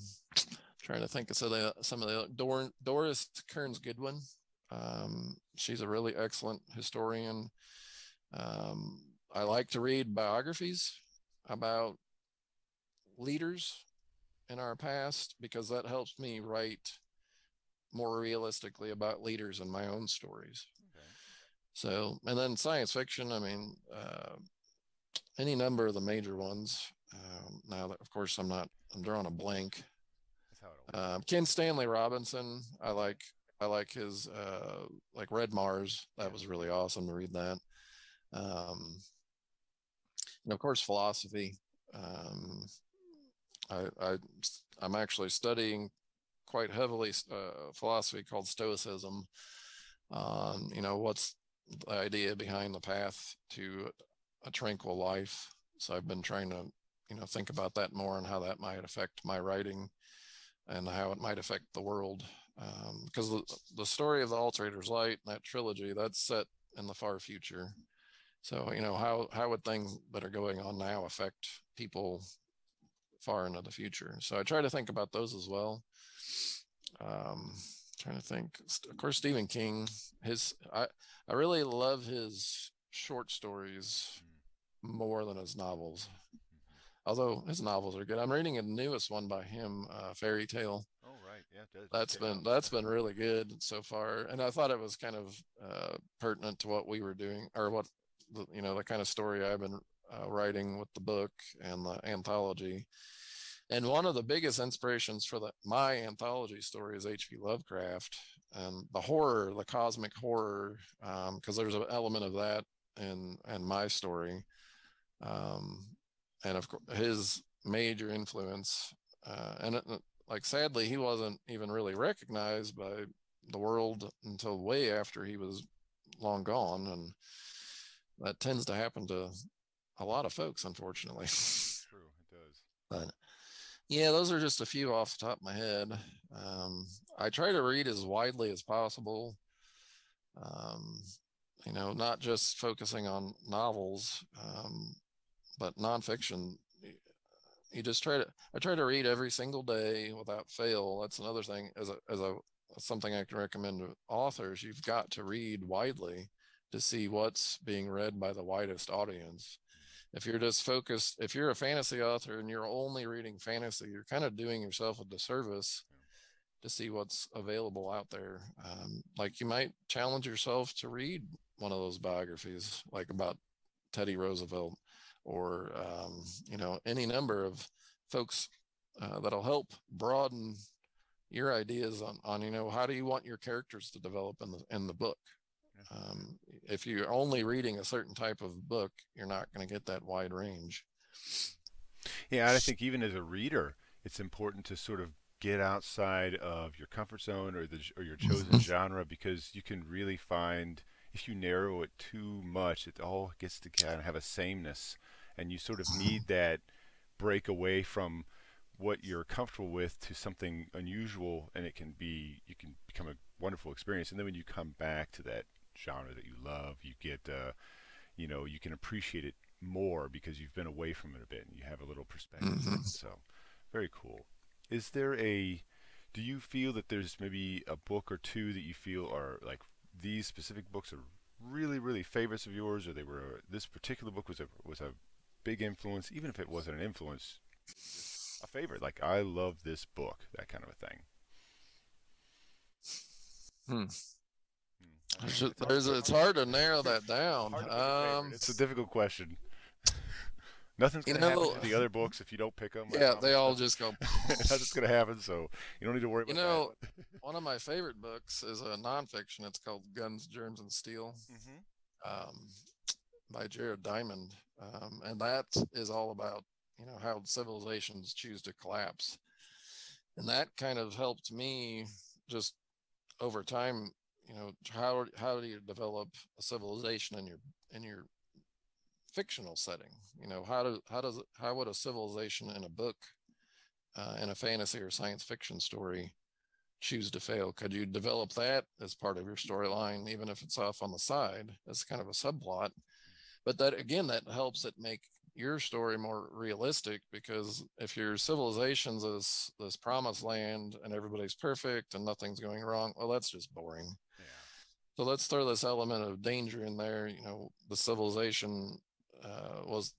S1: Trying to think of some of the Doris Kearns Goodwin. She's a really excellent historian. I like to read biographies about leaders in our past because that helps me write more realistically about leaders in my own stories.
S2: Okay.
S1: So, and then science fiction, I mean, any number of the major ones. Now, that, of course, I'm drawing a blank.
S2: That's how it always is.
S1: Ken Stanley Robinson, I like his, like Red Mars.
S2: Yeah.
S1: That was really awesome to read that. Um, and of course, philosophy. Um, I I'm actually studying quite heavily philosophy called Stoicism. What's the idea behind the path to a tranquil life. So I've been trying to, think about that more and how that might affect my writing and how it might affect the world. Because the story of the Alterator's Light, that trilogy, that's set in the far future. So, how would things that are going on now affect people far into the future? So I try to think about those as well. Trying to think. Of course, Stephen King. I really love his short stories more than his novels. Although his novels are good. I'm reading a newest one by him, Fairy Tale.
S2: Oh, right. Yeah, it
S1: That's been really good so far, and I thought it was kind of pertinent to what we were doing, or what the kind of story I've been writing with the book and the anthology. And one of the biggest inspirations for my anthology story is H.P. Lovecraft and the horror, the cosmic horror, because there's an element of that in my story. And of course, his major influence, like sadly, he wasn't even really recognized by the world until way after he was long gone, and that tends to happen to a lot of folks, unfortunately.
S2: True, it does.
S1: But yeah, those are just a few off the top of my head. I try to read as widely as possible. Not just focusing on novels, but nonfiction. I try to read every single day without fail. That's another thing, as something I can recommend to authors. You've got to read widely to see what's being read by the widest audience. If you're just focused, if you're a fantasy author and you're only reading fantasy, you're kind of doing yourself a disservice to see what's available out there. Like, you might challenge yourself to read one of those biographies, like about Teddy Roosevelt, or any number of folks that'll help broaden your ideas on how do you want your characters to develop in the book. If you're only reading a certain type of book, you're not going to get that wide range.
S2: Yeah, and I think even as a reader, it's important to sort of get outside of your comfort zone or your chosen genre, because you can really find, if you narrow it too much, it all gets to kind of have a sameness, and you sort of need that break away from what you're comfortable with to something unusual, and you can become a wonderful experience. And then when you come back to that genre that you love, you get you can appreciate it more because you've been away from it a bit and you have a little perspective. So very cool. Do you feel that there's maybe a book or two that you feel are like, these specific books are really, really favorites of yours, or this particular book was a big influence, even if it wasn't an influence, just a favorite, like, I love this book, that kind of a thing?
S1: It's hard to narrow that down.
S2: It's a difficult question. Nothing's going to happen to the other books if you don't pick them.
S1: Yeah, they all just go.
S2: That's just going to happen, so you don't need to worry about that.
S1: One of my favorite books is a nonfiction. It's called Guns, Germs, and Steel, by Jared Diamond. And that is all about, how civilizations choose to collapse. And that kind of helped me just over time, how do you develop a civilization in your fictional setting? How would a civilization in a book, in a fantasy or science fiction story, choose to fail? Could you develop that as part of your storyline, even if it's off on the side as kind of a subplot? But that helps it make your story more realistic, because if your civilization's this promised land and everybody's perfect and nothing's going wrong, well, that's just boring.
S2: Yeah.
S1: So let's throw this element of danger in there. The civilization was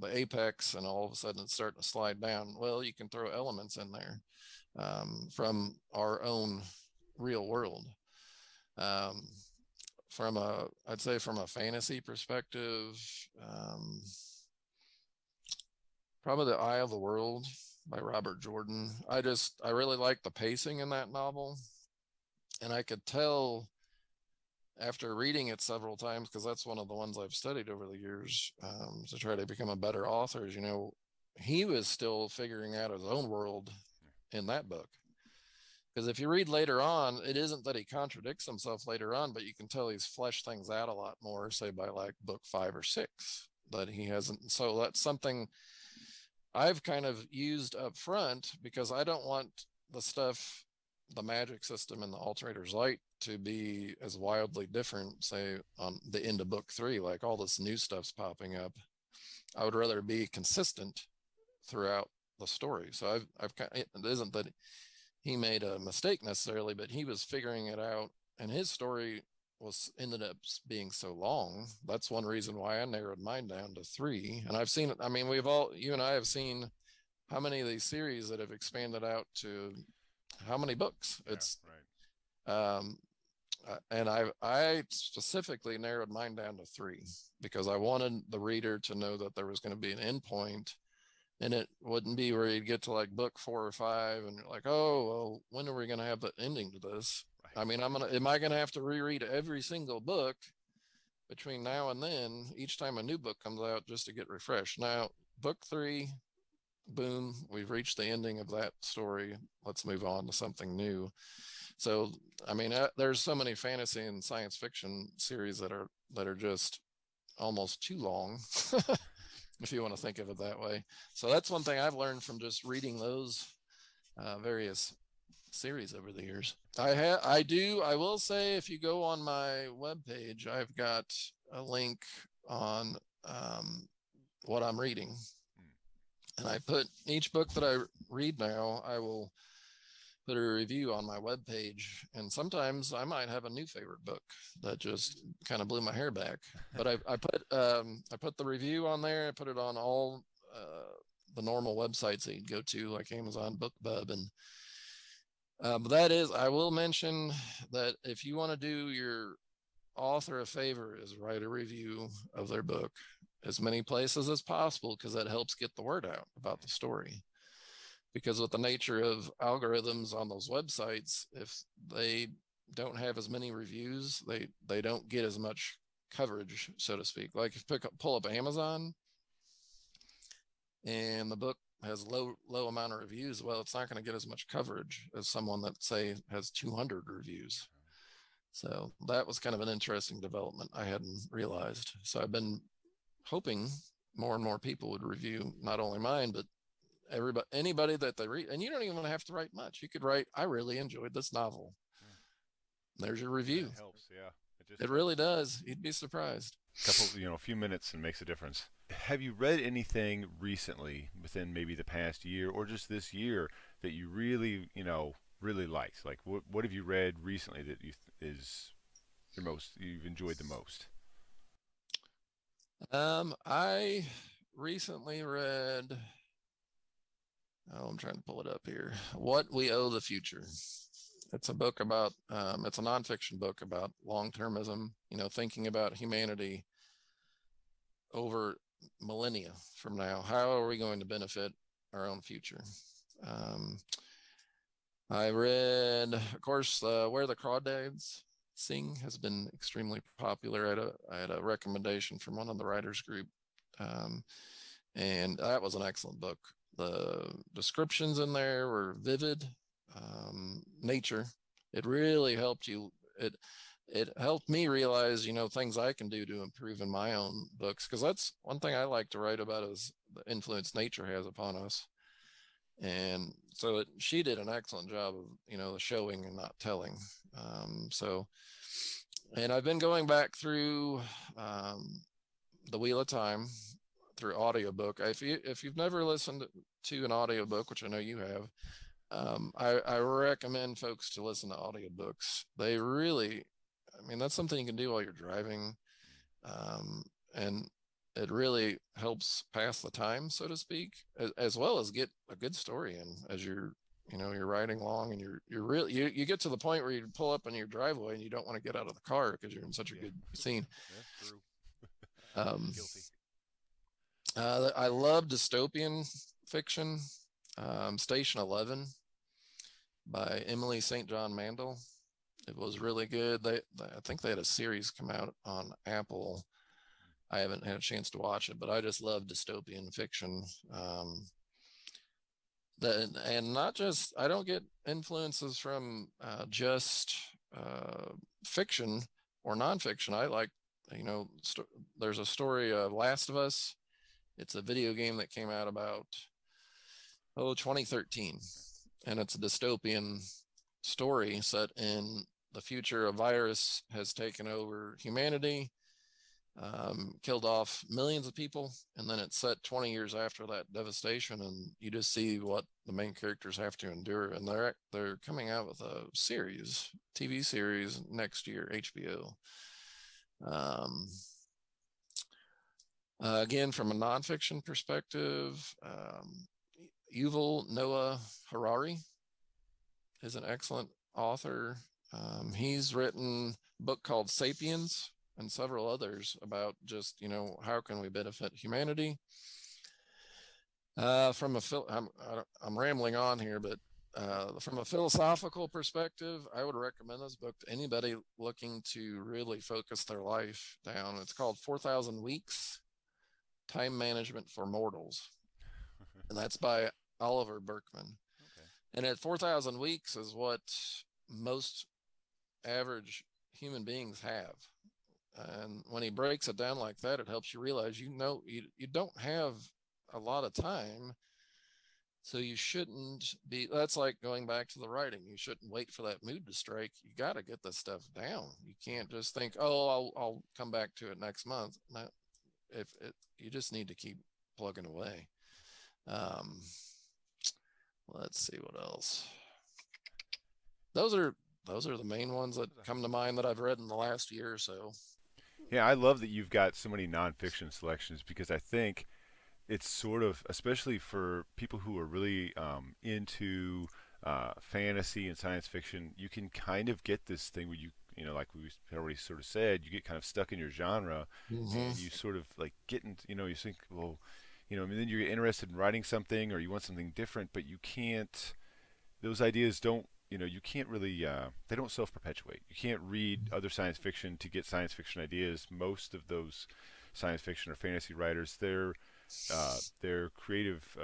S1: the apex, and all of a sudden it's starting to slide down. Well, you can throw elements in there from our own real world. I'd say from a fantasy perspective, probably The Eye of the World by Robert Jordan. I really like the pacing in that novel, and I could tell after reading it several times, because that's one of the ones I've studied over the years to try to become a better author. He was still figuring out his own world in that book. Because if you read later on, it isn't that he contradicts himself later on, but you can tell he's fleshed things out a lot more, say by like book 5 or 6, that he hasn't. So that's something I've kind of used up front, because I don't want the magic system in the Alterator's Light to be as wildly different, say on the end of book 3, like all this new stuff's popping up. I would rather be consistent throughout the story. So it isn't that he made a mistake necessarily, but he was figuring it out, and his story ended up being so long. That's one reason why I narrowed mine down to 3. And I've seen it. I mean, you and I have seen how many of these series that have expanded out to how many books.
S2: Yeah,
S1: It's
S2: right.
S1: and I specifically narrowed mine down to 3 because I wanted the reader to know that there was going to be an end point, and it wouldn't be where you'd get to like book 4 or 5 and you're like, oh well, when are we going to have the ending to this?
S2: Right.
S1: I mean, am I going to have to reread every single book between now and then each time a new book comes out just to get refreshed? Now, book 3, boom, we've reached the ending of that story. Let's move on to something new. So, I mean, there's so many fantasy and science fiction series that are just almost too long, if you want to think of it that way. So that's one thing I've learned from just reading those various series over the years. I will say, if you go on my webpage, I've got a link on what I'm reading. And I put each book that I read now, I will put a review on my webpage. And sometimes I might have a new favorite book that just kind of blew my hair back. But I put the review on there. I put it on all the normal websites that you'd go to, like Amazon, BookBub, and but that is, I will mention that if you want to do your author a favor, is write a review of their book as many places as possible, because that helps get the word out about the story. Because with the nature of algorithms on those websites, if they don't have as many reviews, they don't get as much coverage, so to speak. Like if you pull up Amazon and the book has low amount of reviews, well, it's not going to get as much coverage as someone that, say, has 200 reviews. So that was kind of an interesting development I hadn't realized. So I've been hoping more and more people would review not only mine, but anybody that they read. And you don't even have to write much. You could write, I really enjoyed this novel. There's your review.
S2: That helps, yeah.
S1: It really does. You'd be surprised.
S2: A few minutes and makes a difference. Have you read anything recently within maybe the past year or just this year that you really, really liked? Like what have you read recently that you've enjoyed the most?
S1: I recently read, I'm trying to pull it up here, What We Owe the Future. It's a book about, it's a nonfiction book about long-termism, thinking about humanity over millennia from now. How are we going to benefit our own future? I read, of course, Where the Crawdads Sing has been extremely popular. I had a recommendation from one of the writers group, and that was an excellent book. The descriptions in there were vivid. Nature, it really helped you. It helped me realize, things I can do to improve in my own books, because that's one thing I like to write about, is the influence nature has upon us. And so she did an excellent job of, the showing and not telling. And I've been going back through The Wheel of Time through audiobook. If you've never listened to an audiobook, which I know you have, I recommend folks to listen to audiobooks. They really, that's something you can do while you're driving. And it really helps pass the time, so to speak, as well as get a good story in as you're riding along, and you get to the point where you pull up in your driveway and you don't want to get out of the car because you're in such a good scene.
S2: That's true.
S1: Guilty. I love dystopian fiction. Station 11 by Emily St. John Mandel. It was really good. I think they had a series come out on Apple. I haven't had a chance to watch it, but I just love dystopian fiction. And not just, I don't get influences from just fiction or nonfiction. I like, there's a story of Last of Us. It's a video game that came out about 2013, and it's a dystopian story set in the future. A virus has taken over humanity, killed off millions of people, and then it's set 20 years after that devastation, and you just see what the main characters have to endure. And they're coming out with a TV series next year, HBO. Again, from a nonfiction perspective, Yuval Noah Harari is an excellent author. He's written a book called Sapiens and several others about just, how can we benefit humanity? I'm rambling on here, but from a philosophical perspective, I would recommend this book to anybody looking to really focus their life down. It's called 4,000 Weeks, Time Management for Mortals. And that's by Oliver Brigman. Okay. And at 4,000 weeks is what most average human beings have. And when he breaks it down like that, it helps you realize, you don't have a lot of time. So you shouldn't be, that's like going back to the writing. You shouldn't wait for that mood to strike. You got to get this stuff down. You can't just think, oh, I'll come back to it next month. No, you just need to keep plugging away. Let's see what else. Those are the main ones that come to mind that I've read in the last year or so.
S2: Yeah, I love that you've got so many nonfiction selections, because I think it's sort of, especially for people who are really into fantasy and science fiction, you can kind of get this thing where like we already sort of said, you get kind of stuck in your genre, and you sort of like get into, you think, well, and then you're interested in writing something, or you want something different, but you can't. Those ideas don't. You can't really. They don't self-perpetuate. You can't read other science fiction to get science fiction ideas. Most of those science fiction or fantasy writers, their creative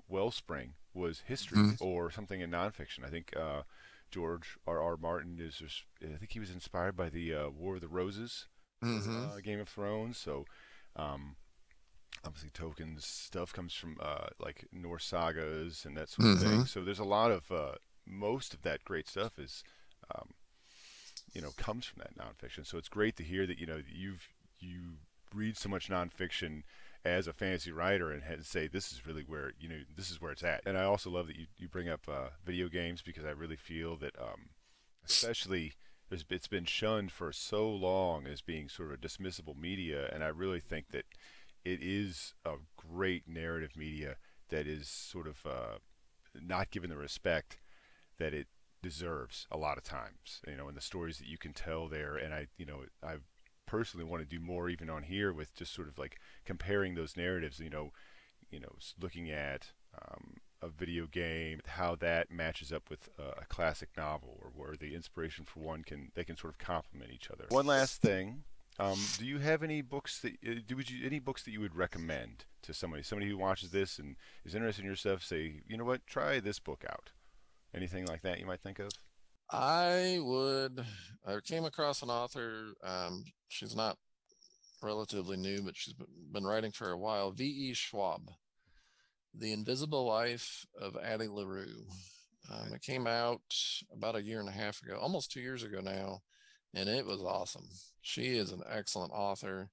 S2: wellspring was history or something in nonfiction. I think George R.R. Martin I think he was inspired by the War of the Roses, Game of Thrones. So obviously Tolkien's stuff comes from like Norse sagas and that sort of thing. So there's a lot of most of that great stuff is comes from that nonfiction. So it's great to hear that you read so much nonfiction as a fantasy writer and say this is really where this is where it's at. And I also love that you bring up video games, because I really feel that especially it's been shunned for so long as being sort of a dismissible media, and I really think that it is a great narrative media that is sort of not given the respect that it deserves a lot of times, and the stories that you can tell there. And I personally want to do more even on here with just sort of like comparing those narratives, looking at a video game, how that matches up with a classic novel, or where the inspiration for one they can sort of complement each other. One last thing, do you have any books that any books that you would recommend to somebody who watches this and is interested in your stuff? Say, you know what, try this book out. Anything like that you might think of?
S1: I came across an author. She's not relatively new, but she's been writing for a while. V.E. Schwab, The Invisible Life of Addie LaRue. It came out about a year and a half ago, almost 2 years ago now, and it was awesome. She is an excellent author.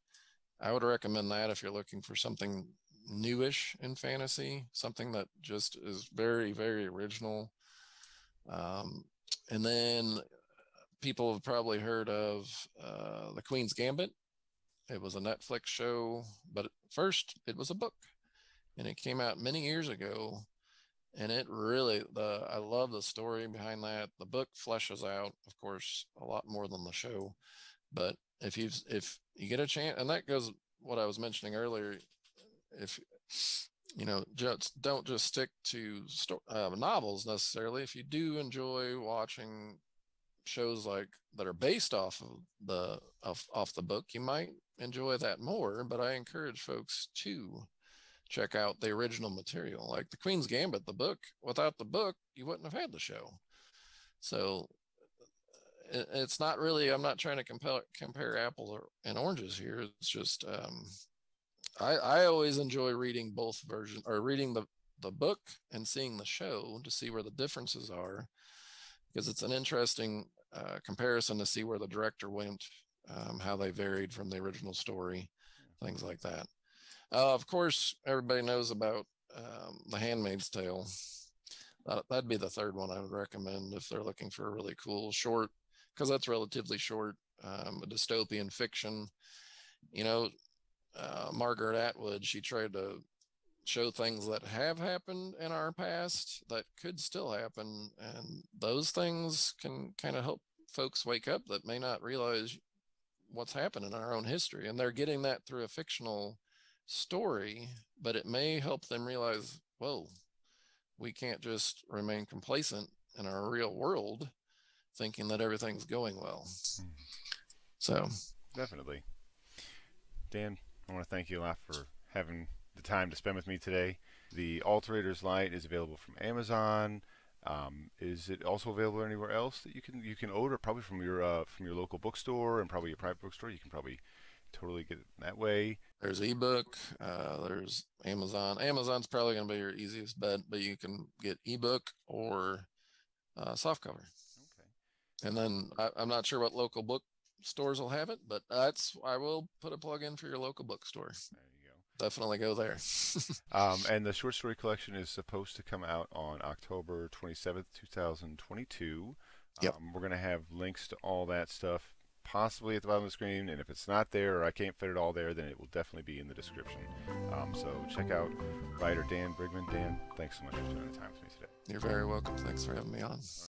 S1: I would recommend that if you're looking for something newish in fantasy, something that just is very, very original. And then people have probably heard of The Queen's Gambit. It was a Netflix show, but first it was a book, and it came out many years ago. And it really, I love the story behind that. The book fleshes out, of course, a lot more than the show. But if you get a chance, and that goes what I was mentioning earlier, if don't just stick to novels necessarily. If you do enjoy watching shows like that are based off of the book, you might enjoy that more. But I encourage folks to check out the original material, like The Queen's Gambit, the book. Without the book, you wouldn't have had the show. So it's not really, I'm not trying to compare apples and oranges here. It's just I always enjoy reading both versions, or reading the book and seeing the show to see where the differences are, because it's an interesting comparison to see where the director went how they varied from the original story, things like that. Of course, everybody knows about The Handmaid's Tale. That'd be the third one I would recommend if they're looking for a really cool short, because that's relatively short, a dystopian fiction. You know, Margaret Atwood, she tried to show things that have happened in our past that could still happen, and those things can kind of help folks wake up that may not realize what's happened in our own history, and they're getting that through a fictional story, but it may help them realize, whoa, we can't just remain complacent in our real world thinking that everything's going well. So
S2: definitely. Dan, I want to thank you a lot for having the time to spend with me today. The Alterator's Light is available from Amazon. Is it also available anywhere else that you can order? Probably from your local bookstore and probably your private bookstore. You can probably totally get it that way.
S1: There's ebook, there's Amazon. Amazon's probably going to be your easiest bet, but you can get ebook or softcover.
S2: Okay.
S1: And then I'm not sure what local bookstores will have it, but I will put a plug in for your local bookstore.
S2: There you go.
S1: Definitely go there.
S2: And the short story collection is supposed to come out on October 27th, 2022.
S1: Yep.
S2: We're going to have links to all that stuff possibly at the bottom of the screen, and if it's not there or I can't fit it all there, then it will definitely be in the description. So check out writer Dan Brigman. Dan, thanks so much for spending the time with me today.
S1: You're very welcome. Thanks for having me on.